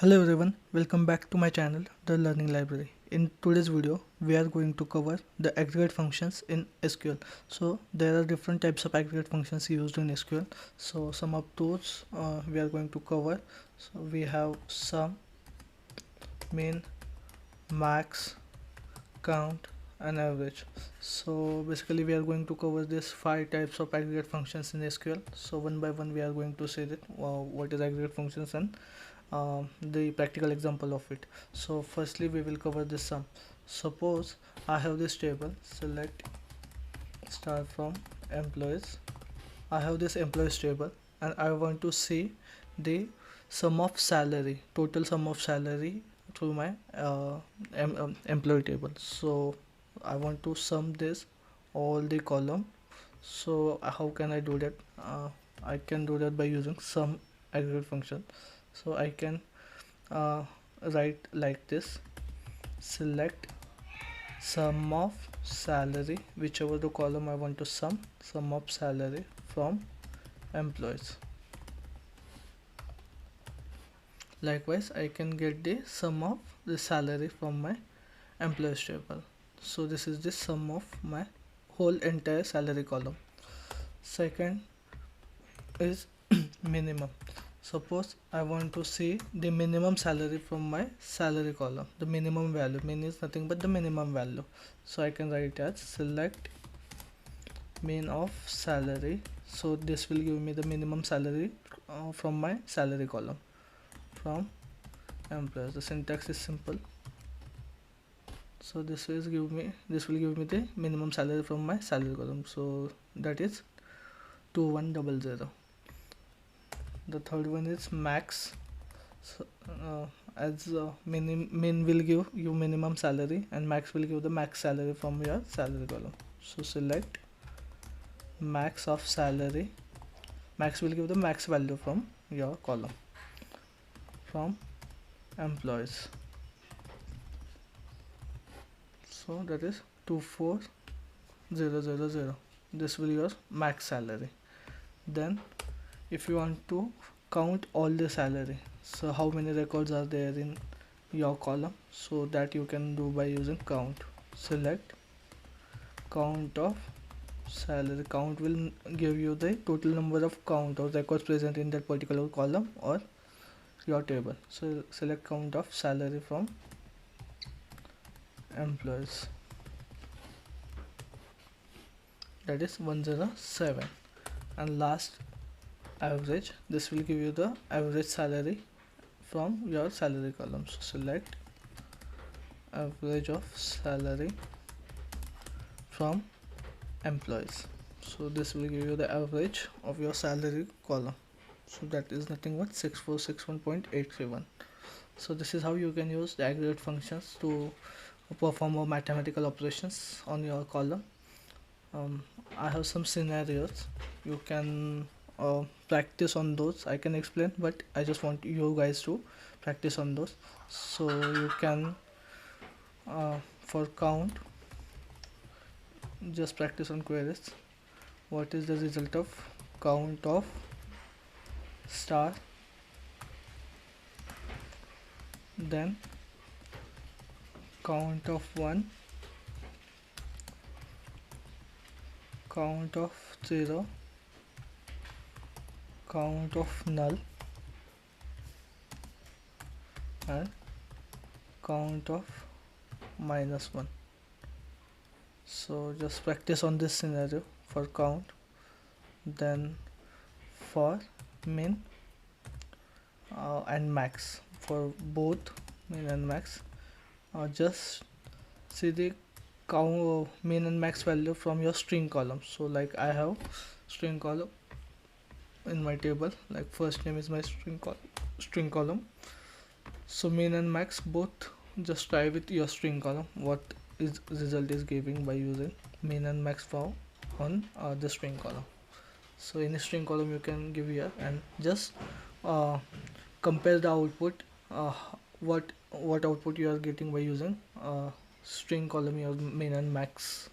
Hello everyone, welcome back to my channel, The Learning Library. In today's video, we are going to cover the aggregate functions in SQL. So there are different types of aggregate functions used in SQL. So some of those we are going to cover. So we have sum, min, max, count and average. So basically we are going to cover these 5 types of aggregate functions in SQL. So one by one we are going to say that what is aggregate functions and the practical example of it. So firstly we will cover the sum. Suppose I have this table, select start from employees. I have this employees table and I want to see the sum of salary, total sum of salary through my employee table. So I want to sum this all the column. So how can I do that? I can do that by using sum aggregate function. So I can write like this: select sum of salary, whichever the column I want to sum of salary from employees. Likewise I can get the sum of the salary from my employees table. So this is the sum of my whole entire salary column. Second is minimum. Suppose I want to see the minimum salary from my salary column. The minimum value, min is nothing but the minimum value. So I can write as select min of salary. So this will give me the minimum salary from my salary column from employees. The syntax is simple. So this will give me the minimum salary from my salary column. So that is 2100. The third one is max. So as min will give you minimum salary and max will give the max salary from your salary column. So select max of salary. Max will give the max value from your column from employees. So that is 24000. This will be your max salary. Then if you want to count all the salary, so how many records are there in your column, so that you can do by using count. Select count of salary. Count will give you the total number of count or records present in that particular column or your table. So select count of salary from employees, that is 107. And last, average. This will give you the average salary from your salary column. So select average of salary from employees. So this will give you the average of your salary column. So that is nothing but 6461.831. So this is how you can use the aggregate functions to perform more mathematical operations on your column. I have some scenarios. You can practice on those. I can explain, but I just want you guys to practice on those. So you can for count, just practice on queries. What is the result of count of star, then count of 1, count of 0, count of null and count of -1. So just practice on this scenario for count. Then for min and max, for both min and max, just see the count min and max value from your string column. So like I have string column in my table, like first name is my string column. So min and max both, just try with your string column what is result is giving by using min and max for on the string column. So in a string column you can give here and just compare the output, what output you are getting by using string column, your min and max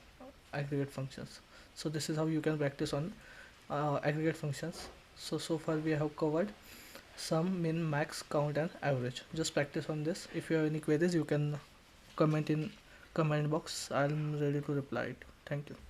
aggregate functions. So this is how you can practice on aggregate functions. So far we have covered sum, min, max, count and average. Just practice on this. If you have any queries, you can comment in comment box. I'm ready to reply it. Thank you.